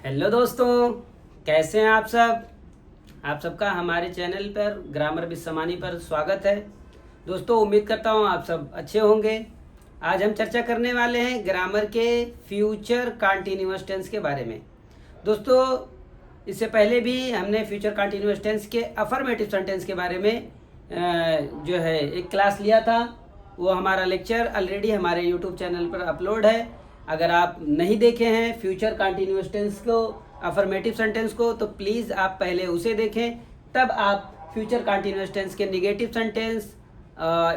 Hello दोस्तों, कैसे हैं आप सब। आप सबका हमारे चैनल पर ग्रामर विद समानी पर स्वागत है। दोस्तों, उम्मीद करता हूं आप सब अच्छे होंगे। आज हम चर्चा करने वाले हैं ग्रामर के फ्यूचर कंटीन्यूअस टेंस के बारे में। दोस्तों, इससे पहले भी हमने फ्यूचर कंटीन्यूअस टेंस के अफर्मेटिव सेंटेंस के बारे में जो है एक क्लास लिया था। वो हमारा लेक्चर ऑलरेडी हमारे यूट्यूब चैनल पर अपलोड है। अगर आप नहीं देखे हैं फ्यूचर कंटीन्यूअस टेंस को, अफर्मेटिव सेंटेंस को, तो प्लीज़ आप पहले उसे देखें, तब आप फ्यूचर कंटीन्यूअस टेंस के निगेटिव सेंटेंस,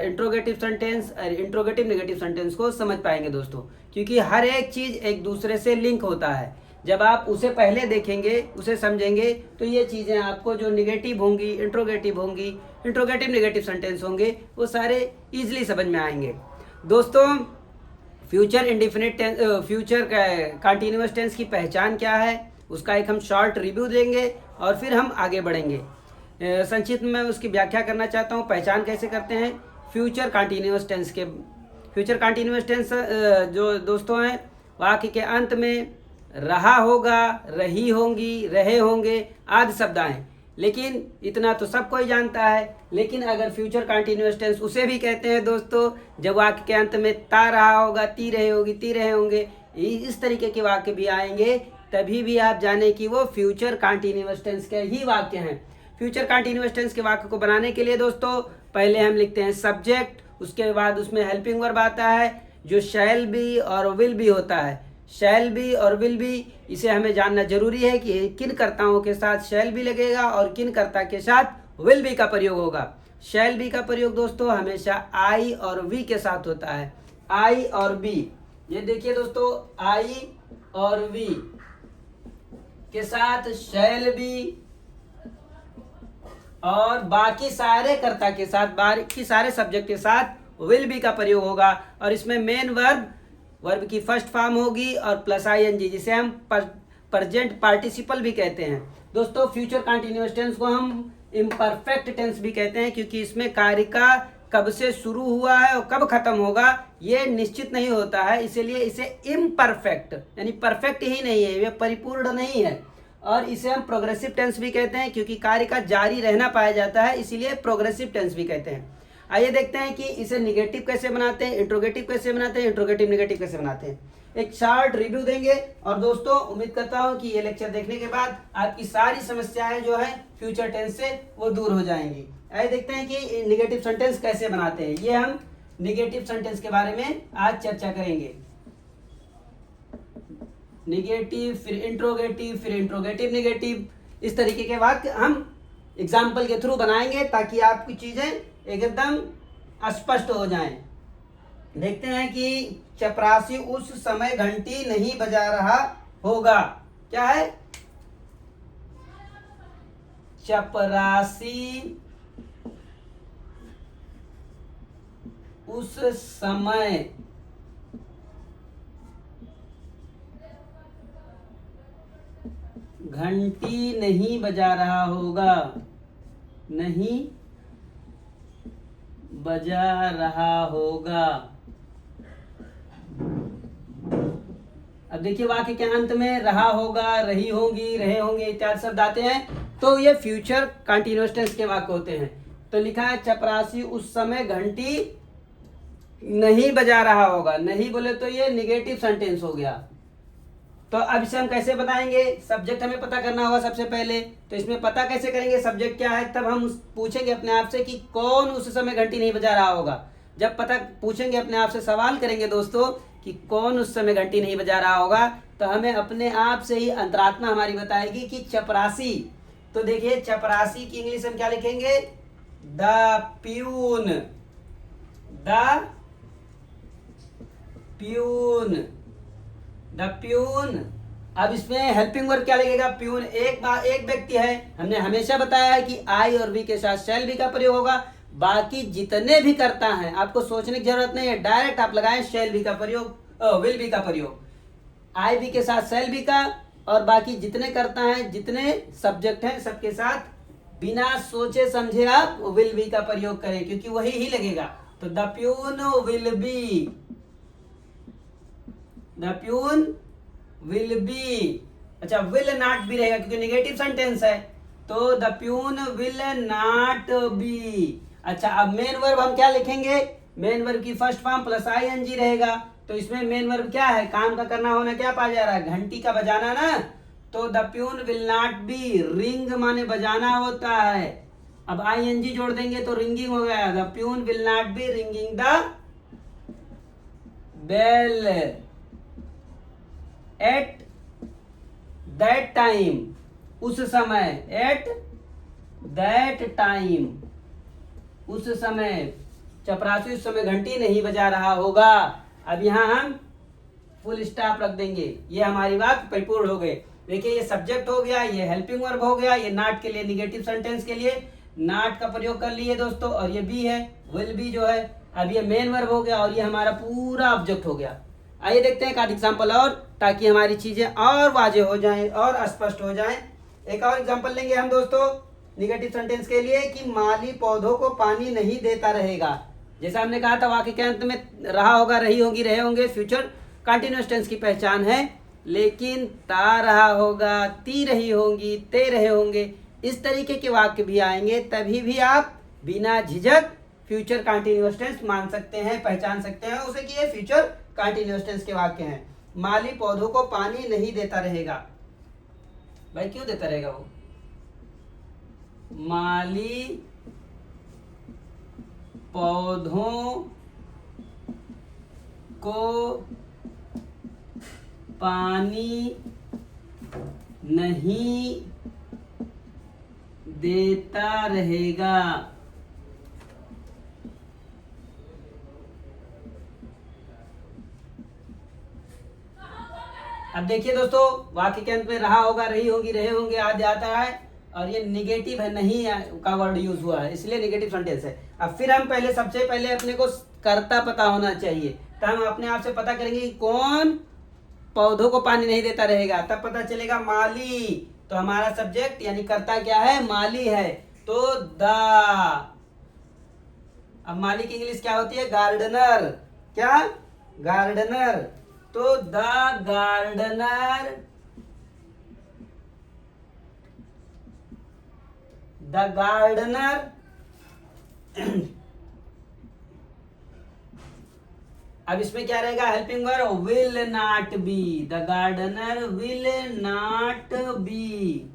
इंट्रोगेटिव सेंटेंस और इंट्रोगेटिव नेगेटिव सेंटेंस को समझ पाएंगे दोस्तों। क्योंकि हर एक चीज़ एक दूसरे से लिंक होता है। जब आप उसे पहले देखेंगे, उसे समझेंगे, तो ये चीज़ें आपको जो निगेटिव होंगी, इंट्रोगेटिव नेगेटिव सेंटेंस होंगे, वो सारे ईजिली समझ में आएंगे। दोस्तों, फ्यूचर कंटीन्यूअस टेंस की पहचान क्या है, उसका एक हम शॉर्ट रिव्यू देंगे और फिर हम आगे बढ़ेंगे। संक्षिप्त में उसकी व्याख्या करना चाहता हूँ। पहचान कैसे करते हैं फ्यूचर कंटीन्यूअस टेंस के। फ्यूचर कंटीन्यूअस टेंस जो दोस्तों हैं, वाक्य के अंत में रहा होगा, रही होंगी, रहे होंगे आदि शब्द आए। लेकिन इतना तो सब कोई जानता है, लेकिन अगर फ्यूचर कंटीन्यूअस टेंस उसे भी कहते हैं दोस्तों, जब वाक्य के अंत में ता रहा होगा, ती रहे होगी, ती रहे होंगे, इस तरीके के वाक्य भी आएंगे, तभी भी आप जाने कि वो फ्यूचर कंटीन्यूअस टेंस के ही वाक्य हैं। फ्यूचर कंटीन्यूअस टेंस के वाक्य को बनाने के लिए दोस्तों, पहले हम लिखते हैं सब्जेक्ट, उसके बाद उसमें हेल्पिंग वर्ब आता है जो शैल बी और विल बी होता है। शैल बी और विल बी, इसे हमें जानना जरूरी है कि किन कर्ताओं के साथ शैल बी लगेगा और किन कर्ता के साथ विल बी का प्रयोग होगा। शैल बी का प्रयोग दोस्तों हमेशा आई और वी के साथ होता है। आई और बी, ये देखिए दोस्तों, आई और वी के साथ शैल बी और बाकी सारे कर्ता के साथ, बाकी सारे सब्जेक्ट के साथ विल बी का प्रयोग होगा। और इसमें मेन वर्ब की फर्स्ट फॉर्म होगी और प्लस आईएनजी, जिसे हम प्रेजेंट पार्टिसिपल भी कहते हैं। दोस्तों, फ्यूचर कंटीन्यूअस टेंस को हम इम्परफेक्ट टेंस भी कहते हैं, क्योंकि इसमें कार्य का कब से शुरू हुआ है और कब खत्म होगा ये निश्चित नहीं होता है, इसीलिए इसे इम्परफेक्ट यानी परफेक्ट ही नहीं है, ये परिपूर्ण नहीं है। और इसे हम प्रोग्रेसिव टेंस भी कहते हैं, क्योंकि कार्य का जारी रहना पाया जाता है, इसीलिए प्रोग्रेसिव टेंस भी कहते हैं। आइए देखते हैं कि इसे निगेटिव कैसे बनाते हैं, इंट्रोगेटिव कैसे बनाते हैं, इंट्रोगेटिव नेगेटिव कैसे बनाते हैं। एक शॉर्ट रिव्यू देंगे और दोस्तों उम्मीद करता हूं कि ये लेक्चर देखने के बाद आपकी सारी समस्याएं जो है फ्यूचर टेंस से वो दूर हो जाएंगी। आइए देखते हैं कि निगेटिव सेंटेंस कैसे बनाते हैं। ये हम निगेटिव सेंटेंस के बारे में आज चर्चा करेंगे। निगेटिव, फिर इंट्रोगेटिव नेगेटिव, इस तरीके के वाक्य हम एग्जाम्पल के थ्रू बनाएंगे ताकि आपकी चीजें एकदम स्पष्ट हो जाएं। देखते हैं कि चपरासी उस समय घंटी नहीं बजा रहा होगा। क्या है? चपरासी उस समय घंटी नहीं बजा रहा होगा, नहीं बजा रहा होगा। अब देखिए, वाक्य के अंत में रहा होगा, रही होंगी, रहे होंगे इत्यादि शब्द आते हैं, तो ये फ्यूचर कंटीन्यूअस टेंस के वाक्य होते हैं। तो लिखा है चपरासी उस समय घंटी नहीं बजा रहा होगा। नहीं बोले तो ये निगेटिव सेंटेंस हो गया। तो अब इसे हम कैसे बताएंगे? सब्जेक्ट हमें पता करना होगा सबसे पहले। तो इसमें पता कैसे करेंगे सब्जेक्ट क्या है? तब हम पूछेंगे अपने आप से कि कौन उस समय घंटी नहीं बजा रहा होगा। जब पता पूछेंगे अपने आप से, सवाल करेंगे दोस्तों कि कौन उस समय घंटी नहीं बजा रहा होगा, तो हमें अपने आप से ही अंतरात्मा हमारी बताएगी कि चपरासी। तो देखिए, चपरासी की इंग्लिश हम क्या लिखेंगे? The peon. The peon. अब इसमें हेल्पिंग वर्ब क्या लगेगा? प्यून एक व्यक्ति है। हमने हमेशा बताया है कि आई और वी के साथ शैल बी का प्रयोग होगा। बाकी जितने भी करता है, आपको सोचने की जरूरत नहीं है, डायरेक्ट आप लगाएं शैल बी का प्रयोग, विल बी का प्रयोग, आई बी के साथ शैल बी का, और बाकी जितने करता है, जितने सब्जेक्ट हैं, सबके साथ बिना सोचे समझे आप विल बी का प्रयोग करें, क्योंकि वही ही लगेगा। तो the peon will be, the peon will be अच्छा विल नॉट बी रहेगा क्योंकि नेगेटिव सेंटेंस है, तो the peon will not B. अच्छा अब मेन वर्ब हम क्या लिखेंगे, मेन वर्ब की फर्स्ट फॉर्म प्लस आईएनजी रहेगा, तो इसमें मेन वर्ब क्या है, काम का करना होना क्या पाया जा रहा है, घंटी का बजाना ना, तो the peon will not B, ring माने बजाना होता है, अब आईएनजी जोड़ देंगे तो रिंगिंग हो गया, the peon will not be ringing the bell at that time, उस समय, एट दैट टाइम, उस समय चपरासी उस समय घंटी नहीं बजा रहा होगा। अब यहाँ हम फुल स्टॉप रख देंगे, ये हमारी बात परिपूर्ण हो गई। देखिए ये सब्जेक्ट हो गया, ये हेल्पिंग वर्ब हो गया, ये नॉट के लिए निगेटिव सेंटेंस के लिए नॉट का प्रयोग कर लिए दोस्तों, और ये बी है विल बी जो है, अब ये मेन वर्ब हो गया और ये हमारा पूरा ऑब्जेक्ट हो गया। आइए देखते हैं एक आध एग्जाम्पल और, ताकि हमारी चीजें और वाजे हो जाएं और स्पष्ट हो जाएं। एक और एग्जाम्पल लेंगे हम दोस्तों निगेटिव सेंटेंस के लिए कि माली पौधों को पानी नहीं देता रहेगा। जैसा हमने कहा था वाक्य के अंत में रहा होगा, रही होगी, रहे होंगे फ्यूचर कंटीन्यूअस टेंस की पहचान है, लेकिन ता रहा होगा, ती रही होंगी, ते रहे होंगे, इस तरीके के वाक्य भी आएंगे, तभी भी आप बिना झिझक फ्यूचर कंटीन्यूअस टेंस मान सकते हैं, पहचान सकते हैं उसे कि ये फ्यूचर कंटीन्यूअस टेंस के वाक्य हैं। माली पौधों को पानी नहीं देता रहेगा, भाई क्यों देता रहेगा वो, माली पौधों को पानी नहीं देता रहेगा। अब देखिए दोस्तों वाक्य के अंत में रहा होगा, रही होगी, रहे होंगे आदि आता है, और ये निगेटिव है, नहीं का वर्ड यूज हुआ है, इसलिए निगेटिव सेंटेंस है। अब फिर हम पहले सबसे पहले अपने को कर्ता पता होना चाहिए, तो हम अपने आप से पता करेंगे कि कौन पौधों को पानी नहीं देता रहेगा, तब पता चलेगा माली, तो हमारा सब्जेक्ट यानी कर्ता क्या है, माली है, तो द। अब माली की इंग्लिश क्या होती है, गार्डनर, क्या, गार्डनर, तो द गार्डनर, द गार्डनर अब इसमें क्या रहेगा, helping verb will not be, the gardener will not be,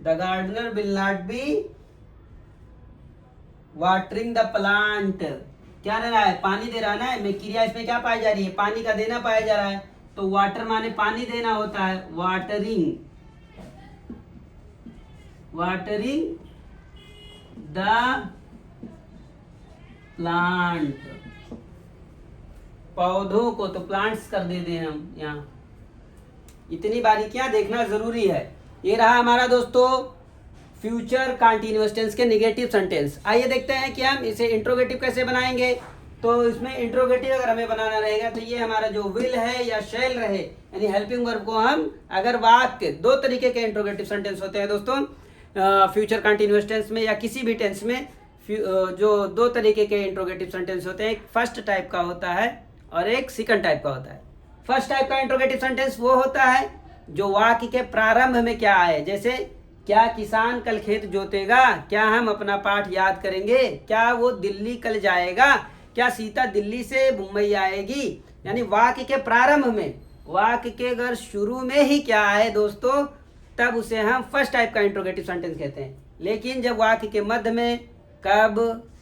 the gardener will not be watering the plant, क्या रहा है, पानी दे रहा है ना, मैं क्रिया इसमें क्या पाई जा रही है, पानी का देना पाया जा रहा है, तो वाटर माने पानी देना होता है, वाटरिंग, वाटरिंग द प्लांट, पौधों को, तो प्लांट्स कर देते हैं हम यहाँ, इतनी बारीकियां देखना जरूरी है। ये रहा हमारा दोस्तों फ्यूचर कंटीन्यूअस टेंस के निगेटिव सेंटेंस। आइए देखते हैं कि हम इसे इंट्रोगेटिव कैसे बनाएंगे। तो इसमें इंट्रोगेटिव अगर हमें बनाना रहेगा तो ये हमारा जो विल है या शैल रहे, यानी हेल्पिंग वर्ब को हम, अगर वाक्य दो तरीके के इंट्रोगेटिव सेंटेंस होते हैं दोस्तों फ्यूचर कंटीन्यूअस टेंस में या किसी भी टेंस में, जो दो तरीके के इंट्रोगेटिव सेंटेंस होते हैं, एक फर्स्ट टाइप का होता है और एक सेकंड टाइप का होता है। फर्स्ट टाइप का इंट्रोगेटिव सेंटेंस वो होता है जो वाक्य के प्रारंभ में क्या आए, जैसे क्या किसान कल खेत जोतेगा, क्या हम अपना पाठ याद करेंगे, क्या वो दिल्ली कल जाएगा, क्या सीता दिल्ली से मुंबई आएगी, यानी वाक्य के प्रारंभ में, वाक्य के अगर शुरू में ही क्या आए दोस्तों, तब उसे हम फर्स्ट टाइप का इंट्रोगेटिव सेंटेंस कहते हैं। लेकिन जब वाक्य के मध्य में कब,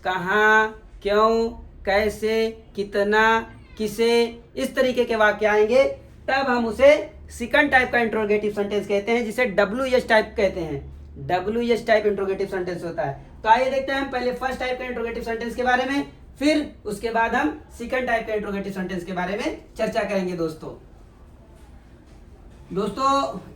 कहाँ, क्यों, कैसे, कितना, किसे, इस तरीके के वाक्य आएंगे, तब हम उसे सेकंड टाइप का इंट्रोगेटिव सेंटेंस कहते हैं, जिसे WH टाइप कहते हैं। WH टाइप इंट्रोगेटिव सेंटेंस होता है। तो आइए देखते हैं हम पहले फर्स्ट टाइप का इंट्रोगेटिव सेंटेंस के बारे में, फिर उसके बाद हम सेकंड टाइप का इंट्रोगेटिव सेंटेंस के बारे में चर्चा करेंगे। दोस्तों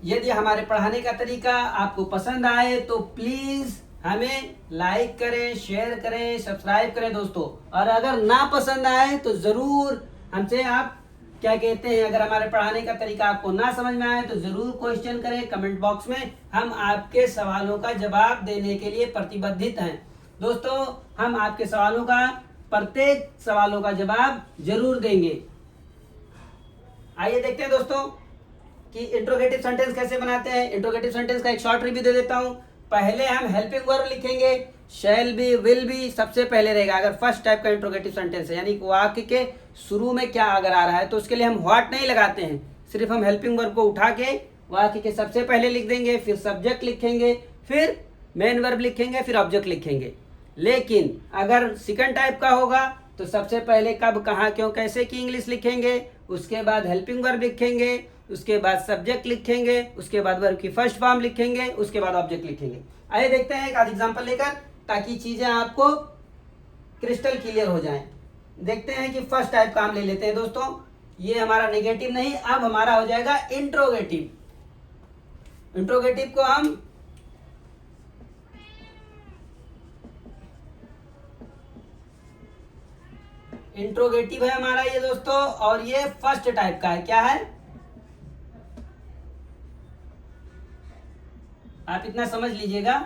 यदि हमारे पढ़ाने का तरीका आपको पसंद आए तो प्लीज हमें लाइक करें, शेयर करें, सब्सक्राइब करें दोस्तों। और अगर ना पसंद आए तो जरूर हमसे आप क्या कहते हैं, अगर हमारे पढ़ाने का तरीका आपको ना समझ में आए तो जरूर क्वेश्चन करें कमेंट बॉक्स में, हम आपके सवालों का जवाब देने के लिए प्रतिबद्धित हैं। दोस्तों हम आपके सवालों का, प्रत्येक सवालों का जवाब जरूर देंगे। आइए देखते हैं दोस्तों कि इंट्रोगेटिव सेंटेंस कैसे बनाते हैं। इंट्रोगेटिव सेंटेंस का एक शॉर्ट रिव्यू दे देता हूं। पहले हम हेल्पिंग वर्ब लिखेंगे, शैल बी, विल बी सबसे पहले रहेगा अगर फर्स्ट टाइप का इंट्रोगेटिव सेंटेंस है, यानी वाक्य के शुरू में क्या अगर आ रहा है तो उसके लिए हम व्हाट नहीं लगाते हैं, सिर्फ हम हेल्पिंग वर्ब को उठा के वाक्य के सबसे पहले लिख देंगे, फिर सब्जेक्ट लिखेंगे, फिर मेन वर्ब लिखेंगे, फिर ऑब्जेक्ट लिखेंगे। लेकिन अगर सेकंड टाइप का होगा तो सबसे पहले कब, कहाँ, क्यों, कैसे की इंग्लिश लिखेंगे, उसके बाद हेल्पिंग वर्ब लिखेंगे, उसके बाद सब्जेक्ट लिखेंगे, उसके बाद वर्ब की फर्स्ट फॉर्म लिखेंगे, उसके बाद ऑब्जेक्ट लिखेंगे। आइए देखते हैं एक आध एग्जांपल लेकर, ताकि चीजें आपको क्रिस्टल क्लियर हो जाएं। देखते हैं कि फर्स्ट टाइप का हम ले लेते हैं दोस्तों। ये हमारा नेगेटिव नहीं, अब हमारा हो जाएगा इंट्रोगेटिव। इंट्रोगेटिव को हम इंट्रोगेटिव है हमारा ये दोस्तों, और ये फर्स्ट टाइप का है। क्या है, आप इतना समझ लीजिएगा,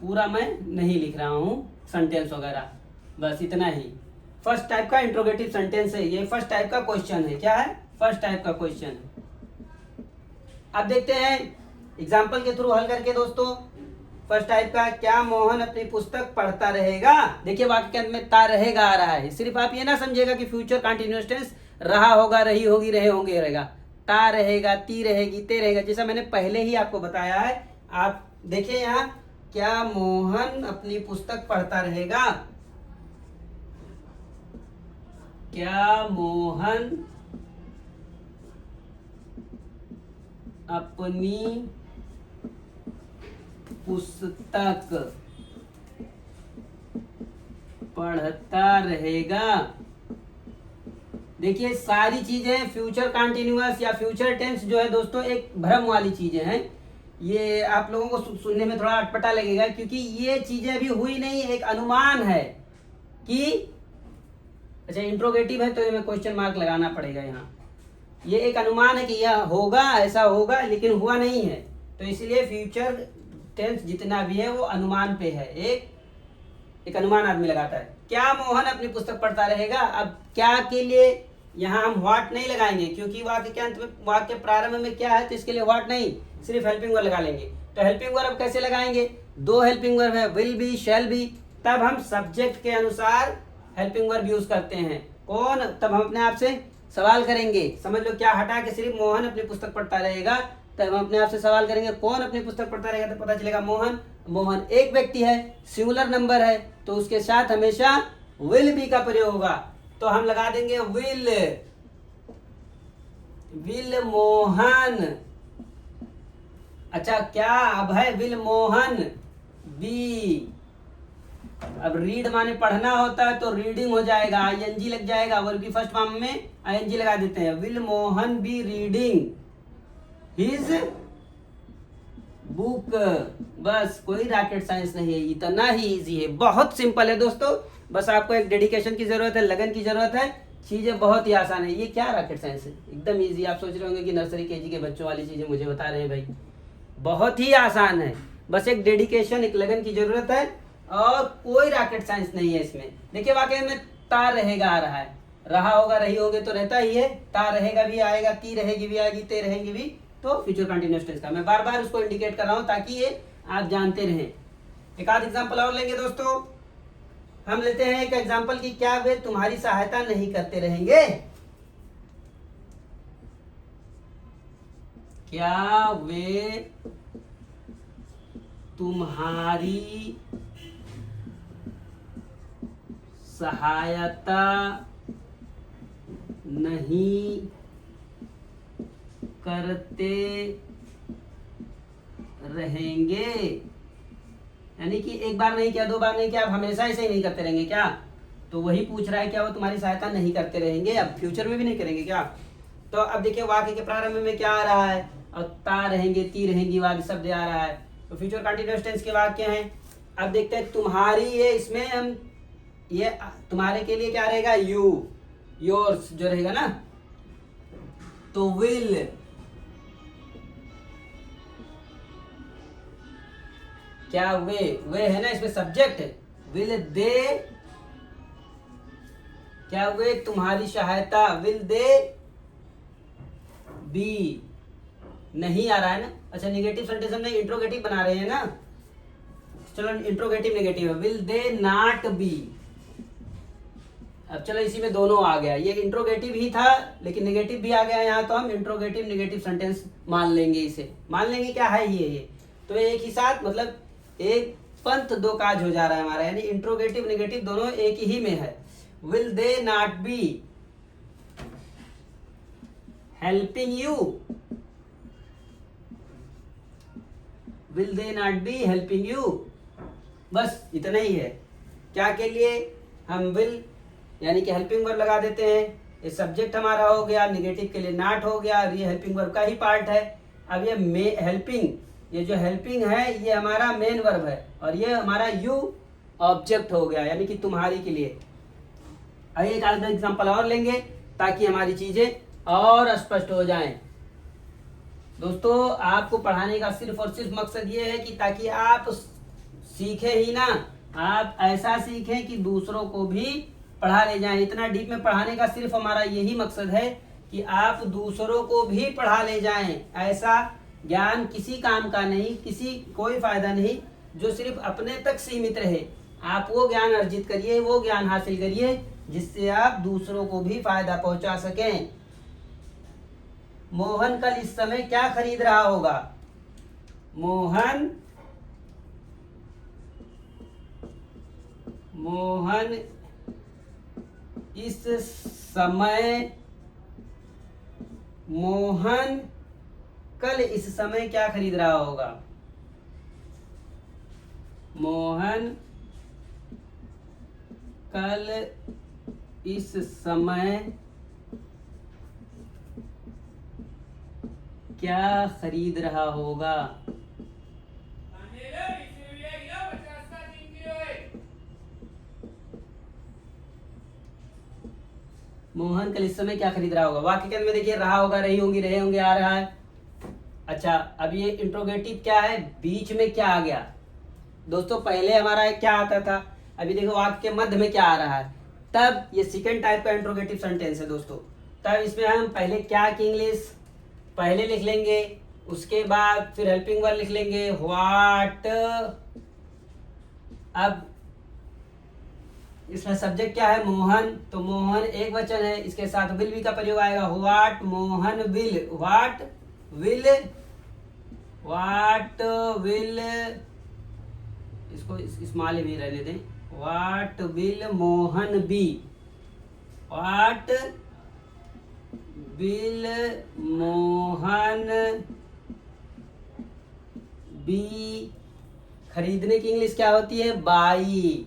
पूरा मैं नहीं लिख रहा हूं सेंटेंस वगैरह, बस इतना ही। फर्स्ट टाइप का इंट्रोगेटिव सेंटेंस है ये, फर्स्ट टाइप का क्वेश्चन है। क्या है, फर्स्ट टाइप का क्वेश्चन है। अब देखते हैं एग्जाम्पल के थ्रू हल करके दोस्तों। फर्स्ट टाइप का, क्या मोहन अपनी पुस्तक पढ़ता रहेगा। देखिए वाक्य के अंत में ता रहेगा आ रहा है, सिर्फ आप ये ना समझिएगा कि फ्यूचर कंटिन्यूअस टेंस रहा होगा, रही होगी, रहे होंगे रहेगा। ता रहेगा, ती रहेगी, ते रहेगा, जैसा मैंने पहले ही आपको बताया है। आप देखिए यहाँ, क्या मोहन अपनी पुस्तक पढ़ता रहेगा। क्या मोहन अपनी पुस्तक पढ़ता रहेगा। देखिए सारी चीजें फ्यूचर कंटिन्यूअस या फ्यूचर टेंस जो है दोस्तों एक भ्रम वाली चीजें हैं। ये आप लोगों को सुनने में थोड़ा अटपटा लगेगा, क्योंकि ये चीजें अभी हुई नहीं, एक अनुमान है कि अच्छा इंट्रोगेटिव है तो हमें क्वेश्चन मार्क लगाना पड़ेगा यहाँ। ये एक अनुमान है कि यह होगा, ऐसा होगा, लेकिन हुआ नहीं है। तो इसलिए फ्यूचर टेंस जितना भी है वो अनुमान पे है, एक अनुमान आदमी लगाता है। क्या मोहन अपनी पुस्तक पढ़ता रहेगा। अब क्या के लिए यहाँ हम व्हाट नहीं लगाएंगे, क्योंकि वाक्य के अंत में, वाक्य प्रारंभ में क्या है, तो इसके लिए व्हाट नहीं, सिर्फ हेल्पिंग वर्ब लगा लेंगे। तो हेल्पिंग वर्ब कैसे लगाएंगे, दो हेल्पिंग वर्ब है, विल बी, शैल बी। तब हम सब्जेक्ट के अनुसार हेल्पिंग वर्ब यूज करते हैं। कौन, तब हम अपने आप से सवाल करेंगे, समझ लो, क्या हटा के सिर्फ मोहन अपनी पुस्तक पढ़ता रहेगा, तब हम अपने आप से सवाल करेंगे कौन अपनी पुस्तक पढ़ता रहेगा, तो पता चलेगा मोहन। मोहन एक व्यक्ति है, सिंगुलर नंबर है, तो उसके साथ हमेशा विल बी का प्रयोग होगा। तो हम लगा देंगे विल, विल मोहन। अच्छा क्या अब है, विल मोहन बी। अब रीड माने पढ़ना होता है, तो रीडिंग हो जाएगा, आईएनजी लग जाएगा, वर्ब की फर्स्ट फॉर्म में आईएनजी लगा देते हैं। Will Mohan be reading his book. बस कोई रॉकेट साइंस नहीं है, इतना ही इजी है, बहुत सिंपल है दोस्तों। बस आपको एक डेडिकेशन की जरूरत है, लगन की जरूरत है, चीजें बहुत ही आसान है। ये क्या रॉकेट साइंस है, एकदम इजी। आप सोच रहे होंगे कि नर्सरी केजी के बच्चों वाली चीजें मुझे बता रहे हैं, भाई बहुत ही आसान है। बस एक डेडिकेशन, एक लगन की जरूरत है, और कोई रॉकेट साइंस नहीं है इसमें। देखिए वाकई में ता रहेगा आ रहा है, रहा होगा, रही होगे तो रहता ही है, ता रहेगा भी आएगा, ती रहेगी भी आएगी, ते रहेंगी भी, तो फ्यूचर कंटिन्यूअस टेंस का मैं बार बार उसको इंडिकेट कर रहा हूं ताकि ये आप जानते रहें। एक आध एग्जांपल और लेंगे दोस्तों। हम लेते हैं एक एग्जांपल की, क्या वे तुम्हारी सहायता नहीं करते रहेंगे। क्या वे तुम्हारी सहायता नहीं करते रहेंगे। यानी कि एक बार नहीं किया, दो बार नहीं किया, अब हमेशा ऐसे ही नहीं करते रहेंगे क्या। तो वही पूछ रहा है, क्या वो तुम्हारी सहायता नहीं करते रहेंगे, अब फ्यूचर में भी नहीं करेंगे क्या। तो अब देखिए वाक्य के प्रारंभ में क्या आ रहा है, और ता रहेंगे, ती रहेंगी, वाक्य शब्द आ रहा है, तो फ्यूचर कंटिन्यूअस टेंस के वाक्य हैं। अब देखते हैं तुम्हारी, ये इसमें हम ये तुम्हारे के लिए क्या रहेगा, यू, योर्स जो रहेगा ना, तो विल, क्या वे है ना, इसमें सब्जेक्ट है, विल दे, क्या वे तुम्हारी सहायता, विल दे बी, नहीं आ रहा है ना। अच्छा, निगेटिव सेंटेंस हमने इंट्रोगेटिव बना रहे हैं ना, चलो इंट्रोगेटिव नेगेटिव है, विल दे नॉट बी। अब चलो इसी में दोनों आ गया, ये इंट्रोगेटिव ही था लेकिन नेगेटिव भी आ गया यहाँ, तो हम इंट्रोगेटिव नेगेटिव सेंटेंस मान लेंगे, इसे मान लेंगे क्या है ये। तो एक ही साथ मतलब एक पंथ दो काज हो जा रहा है हमारा, यानी इंट्रोगेटिव नेगेटिव दोनों एक ही में है। Will they not be helping you, will they not be helping you, बस इतना ही है। क्या के लिए हम विल यानी कि हेल्पिंग वर्ब लगा देते हैं, ये सब्जेक्ट हमारा हो गया, नेगेटिव के लिए नॉट हो गया, और ये हेल्पिंग वर्ब का ही पार्ट है। अब ये हेल्पिंग, ये जो हेल्पिंग है ये हमारा मेन वर्ब है, और ये हमारा यू ऑब्जेक्ट हो गया, यानी कि तुम्हारी के लिए। अब एक आधा एग्जाम्पल और लेंगे ताकि हमारी चीजें और स्पष्ट हो जाएं। दोस्तों, आपको पढ़ाने का सिर्फ और सिर्फ मकसद ये है कि ताकि आप सीखे ही ना, आप ऐसा सीखें कि दूसरों को भी पढ़ा ले जाएं। इतना डीप में पढ़ाने का सिर्फ हमारा यही मकसद है कि आप दूसरों को भी पढ़ा ले जाएं। ऐसा ज्ञान किसी काम का नहीं, किसी कोई फायदा नहीं जो सिर्फ अपने तक सीमित रहे। आप वो ज्ञान अर्जित करिए, वो ज्ञान हासिल करिए जिससे आप दूसरों को भी फायदा पहुंचा सकें। मोहन कल इस समय क्या खरीद रहा होगा? मोहन इस समय, मोहन कल इस समय क्या खरीद रहा होगा? मोहन कल इस समय क्या खरीद रहा होगा? मोहन कल इस समय क्या खरीद रहा होगा? वाक्य के अंदर में देखिए रहा होगा, रही होंगी, रहे होंगे आ रहा है। अच्छा, अब ये इंट्रोगेटिव क्या है, बीच में क्या आ गया? दोस्तों पहले हमारा क्या आता था, अभी देखो वाक्य के मध्य में क्या आ रहा है, तब ये सेकंड टाइप का इंट्रोगेटिव सेंटेंस है दोस्तों। तब इसमें हम पहले क्या की इंग्लिश पहले लिख लेंगे, उसके बाद फिर हेल्पिंग वर्ब लिख लेंगे व्हाट। अब इसमें सब्जेक्ट क्या है? मोहन, तो मोहन एक वचन है, इसके साथ विल भी का प्रयोग आएगा। What Mohan will, what will, इसको स्मॉल भी रहने दें। What will Mohan be, what will Mohan be. खरीदने की इंग्लिश क्या होती है? Buy,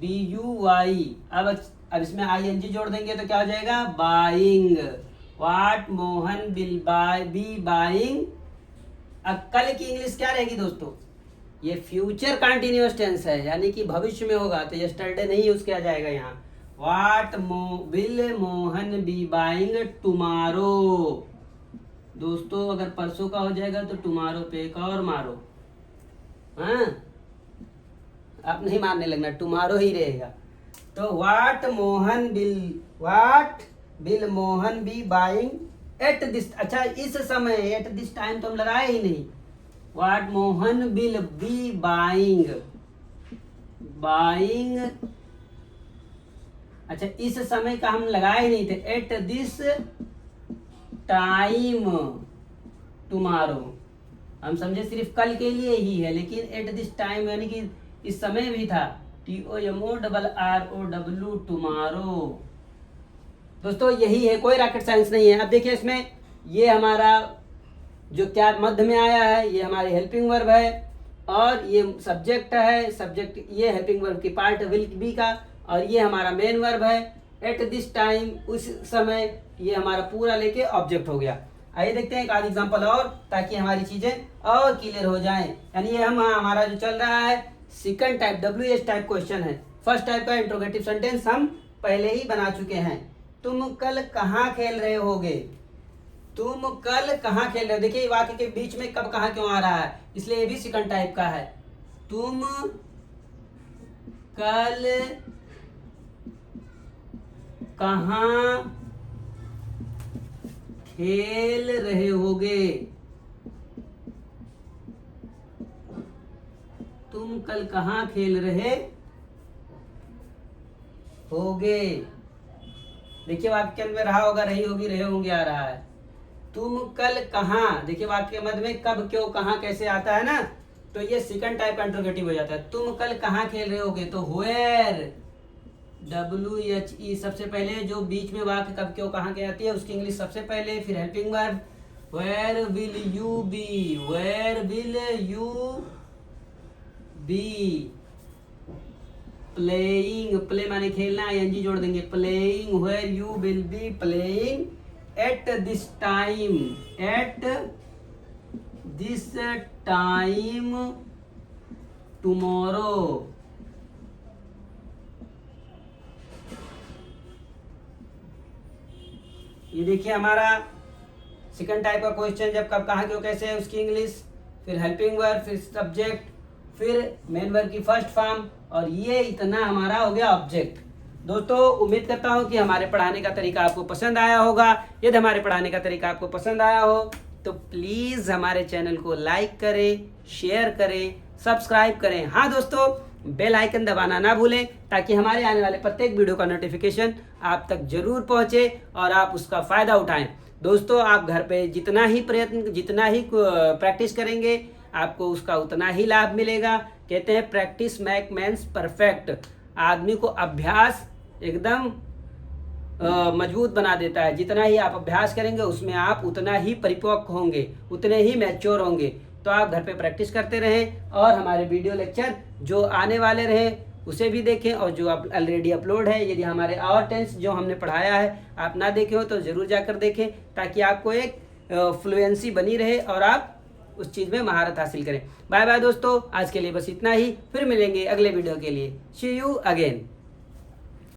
BUY। अब इसमें ING जोड़ देंगे तो क्या हो जाएगा? Buying. What Mohan will be buying. अब कल की इंग्लिश क्या रहेगी दोस्तों? ये फ्यूचर कंटिन्यूअस टेंस है, यानी कि भविष्य में होगा, तो यस्टरडे नहीं यूज किया जाएगा यहाँ। What will Mohan B buying tomorrow. दोस्तों अगर परसों का हो जाएगा तो टुमारो पे एक और मारो, हाँ आप नहीं मारने लगना, टुमारो ही रहेगा। तो what will Mohan B buying at this. अच्छा, इस समय, एट दिस टाइम तो हम लगाए ही नहीं। What Mohan will be buying, अच्छा इस समय का हम लगाए ही नहीं थे, एट दिस टाइम टुमारो। हम समझे सिर्फ कल के लिए ही है, लेकिन एट दिस टाइम यानी कि इस समय भी था, TOMORROW टुमारो। दोस्तों यही है, कोई रॉकेट साइंस नहीं है। अब देखिए इसमें ये हमारा जो क्या मध्य में आया है, ये हमारी हेल्पिंग वर्ब है, और ये सब्जेक्ट है, सब्जेक्ट ये हेल्पिंग वर्ब की पार्ट विल बी का, और ये हमारा मेन वर्ब है एट दिस टाइम, उस समय, ये हमारा पूरा लेके ऑब्जेक्ट हो गया। आइए देखते हैं एक आध एग्जांपल और, ताकि हमारी चीजें और क्लियर हो जाएं। यानी ये हमारा जो चल रहा है second type WH type question है। फर्स्ट टाइप का इंट्रोगेटिव सेंटेंस हम पहले ही बना चुके हैं। तुम कल कहाँ खेल रहे होगे? तुम कल कहाँ खेल रहे हो? देखिए वाक्य के बीच में कब कहाँ क्यों आ रहा है, इसलिए ये भी सेकंड टाइप का है। तुम कल कहाँ खेल रहे होगे, तुम कल कहाँ खेल रहे होगे। देखिए वाक्य में रहा होगा, रही होगी, रहे होंगे आ रहा है। तुम कल कहाँ, देखिए वाक्य मध्य में कब, क्यों, कहाँ कैसे आता है ना, तो ये सेकंड टाइप का इंट्रोगेटिव हो जाता है। तुम कल कहाँ खेल रहे होगे, तो वेयर, WHE सबसे पहले, जो बीच में वाक्य कब क्यों कहाँ के आती है उसकी इंग्लिश सबसे पहले, फिर helping verb where will you be, where will you be, playing, play माने खेलना, ING जोड़ देंगे, playing, where you will be playing at this time, at this time tomorrow. ये देखिए हमारा सेकंड टाइप का क्वेश्चन, जब कब कहाँ क्यों कैसे है उसकी इंग्लिश, फिर हेल्पिंग वर्ब, फिर सब्जेक्ट, फिर मेन वर्ब की फर्स्ट फॉर्म, और ये इतना हमारा हो गया ऑब्जेक्ट। दोस्तों उम्मीद करता हूँ कि हमारे पढ़ाने का तरीका आपको पसंद आया होगा। यदि हमारे पढ़ाने का तरीका आपको पसंद आया हो तो प्लीज़ हमारे चैनल को लाइक करें, शेयर करें, सब्सक्राइब करें। हाँ दोस्तों, बेल आइकन दबाना ना भूलें ताकि हमारे आने वाले प्रत्येक वीडियो का नोटिफिकेशन आप तक जरूर पहुँचे और आप उसका फ़ायदा उठाएं। दोस्तों आप घर पे जितना ही प्रैक्टिस करेंगे आपको उसका उतना ही लाभ मिलेगा। कहते हैं प्रैक्टिस मेक मैन्स परफेक्ट, आदमी को अभ्यास एकदम मजबूत बना देता है। जितना ही आप अभ्यास करेंगे उसमें आप उतना ही परिपक्व होंगे, उतने ही मैच्योर होंगे। तो आप घर पे प्रैक्टिस करते रहें और हमारे वीडियो लेक्चर जो आने वाले रहें उसे भी देखें, और जो ऑलरेडी अपलोड है, यदि हमारे और टेंस जो हमने पढ़ाया है आप ना देखे हो तो ज़रूर जाकर देखें, ताकि आपको एक फ्लुएंसी बनी रहे और आप उस चीज़ में महारत हासिल करें। बाय बाय दोस्तों, आज के लिए बस इतना ही, फिर मिलेंगे अगले वीडियो के लिए। सी यू अगेन।